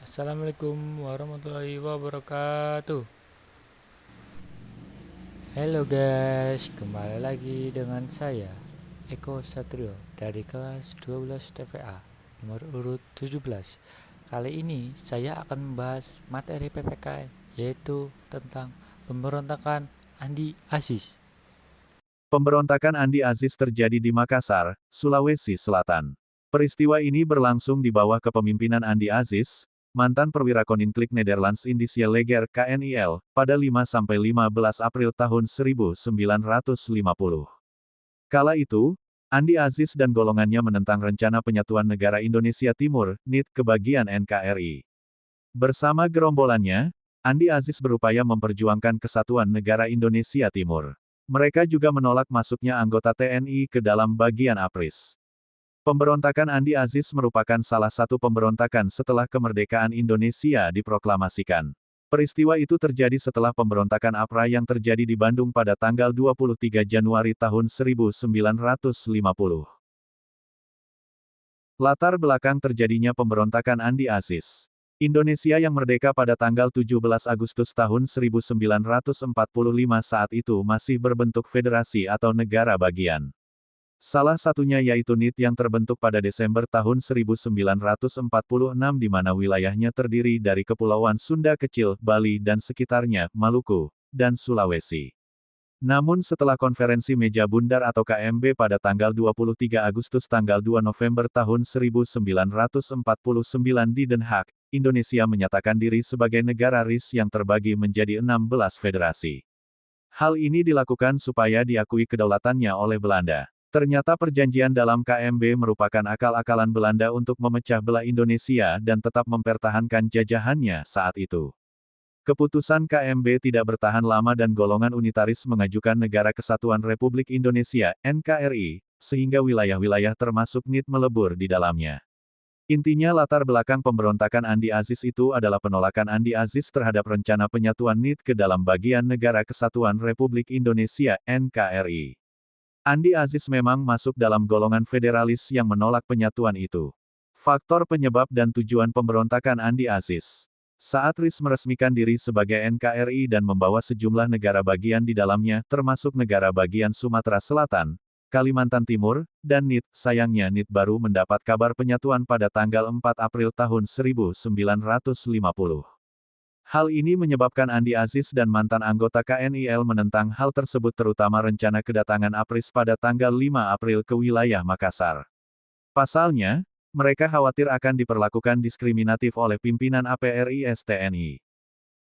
Assalamualaikum warahmatullahi wabarakatuh. Halo guys, kembali lagi dengan saya Eko Satrio dari kelas 12 TPA nomor urut 17. Kali ini saya akan membahas materi PPK yaitu tentang pemberontakan Andi Aziz. Pemberontakan Andi Aziz terjadi di Makassar, Sulawesi Selatan. Peristiwa ini berlangsung di bawah kepemimpinan Andi Aziz, mantan perwira Koninklijk Nederlands Indische Leger KNIL, pada 5–15 April tahun 1950. Kala itu, Andi Aziz dan golongannya menentang rencana penyatuan negara Indonesia Timur, NIT, ke bagian NKRI. Bersama gerombolannya, Andi Aziz berupaya memperjuangkan kesatuan negara Indonesia Timur. Mereka juga menolak masuknya anggota TNI ke dalam bagian APRIS. Pemberontakan Andi Aziz merupakan salah satu pemberontakan setelah kemerdekaan Indonesia diproklamasikan. Peristiwa itu terjadi setelah pemberontakan APRA yang terjadi di Bandung pada tanggal 23 Januari tahun 1950. Latar belakang terjadinya pemberontakan Andi Aziz. Indonesia yang merdeka pada tanggal 17 Agustus tahun 1945 saat itu masih berbentuk federasi atau negara bagian. Salah satunya yaitu NIT yang terbentuk pada Desember tahun 1946 di mana wilayahnya terdiri dari Kepulauan Sunda Kecil, Bali dan sekitarnya, Maluku, dan Sulawesi. Namun setelah konferensi meja bundar atau KMB pada tanggal 23 Agustus tanggal 2 November tahun 1949 di Den Haag, Indonesia menyatakan diri sebagai negara RIS yang terbagi menjadi 16 federasi. Hal ini dilakukan supaya diakui kedaulatannya oleh Belanda. Ternyata perjanjian dalam KMB merupakan akal-akalan Belanda untuk memecah belah Indonesia dan tetap mempertahankan jajahannya saat itu. Keputusan KMB tidak bertahan lama dan golongan unitaris mengajukan Negara Kesatuan Republik Indonesia, NKRI, sehingga wilayah-wilayah termasuk NIT melebur di dalamnya. Intinya latar belakang pemberontakan Andi Aziz itu adalah penolakan Andi Aziz terhadap rencana penyatuan NIT ke dalam bagian Negara Kesatuan Republik Indonesia, NKRI. Andi Aziz memang masuk dalam golongan federalis yang menolak penyatuan itu. Faktor penyebab dan tujuan pemberontakan Andi Aziz. Saat RIS meresmikan diri sebagai NKRI dan membawa sejumlah negara bagian di dalamnya, termasuk negara bagian Sumatera Selatan, Kalimantan Timur, dan NIT, sayangnya NIT baru mendapat kabar penyatuan pada tanggal 4 April tahun 1950. Hal ini menyebabkan Andi Aziz dan mantan anggota KNIL menentang hal tersebut terutama rencana kedatangan APRIS pada tanggal 5 April ke wilayah Makassar. Pasalnya, mereka khawatir akan diperlakukan diskriminatif oleh pimpinan APRIS-TNI.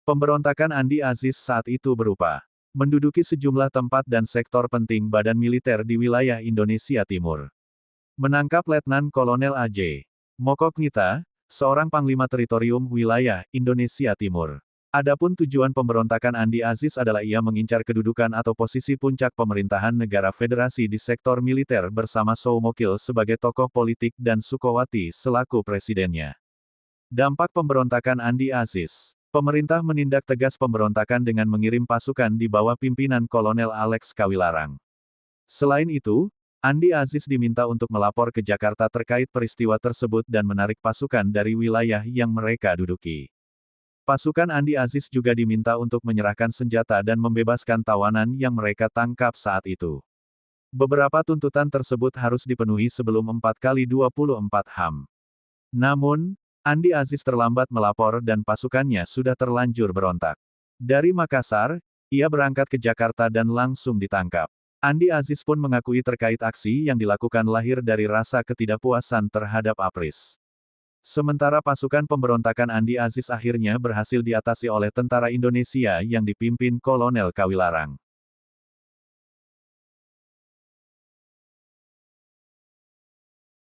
Pemberontakan Andi Aziz saat itu berupa menduduki sejumlah tempat dan sektor penting badan militer di wilayah Indonesia Timur. Menangkap Letnan Kolonel A.J. Mokognita, seorang panglima teritorium wilayah Indonesia Timur. Adapun tujuan pemberontakan Andi Aziz adalah ia mengincar kedudukan atau posisi puncak pemerintahan negara federasi di sektor militer bersama Soumokil sebagai tokoh politik dan Sukowati selaku presidennya. Dampak pemberontakan Andi Aziz. Pemerintah menindak tegas pemberontakan dengan mengirim pasukan di bawah pimpinan Kolonel Alex Kawilarang. Selain itu, Andi Aziz diminta untuk melapor ke Jakarta terkait peristiwa tersebut dan menarik pasukan dari wilayah yang mereka duduki. Pasukan Andi Aziz juga diminta untuk menyerahkan senjata dan membebaskan tawanan yang mereka tangkap saat itu. Beberapa tuntutan tersebut harus dipenuhi sebelum 4x24 HAM. Namun, Andi Aziz terlambat melapor dan pasukannya sudah terlanjur berontak. Dari Makassar, ia berangkat ke Jakarta dan langsung ditangkap. Andi Aziz pun mengakui terkait aksi yang dilakukan lahir dari rasa ketidakpuasan terhadap APRIS. Sementara pasukan pemberontakan Andi Aziz akhirnya berhasil diatasi oleh tentara Indonesia yang dipimpin Kolonel Kawilarang.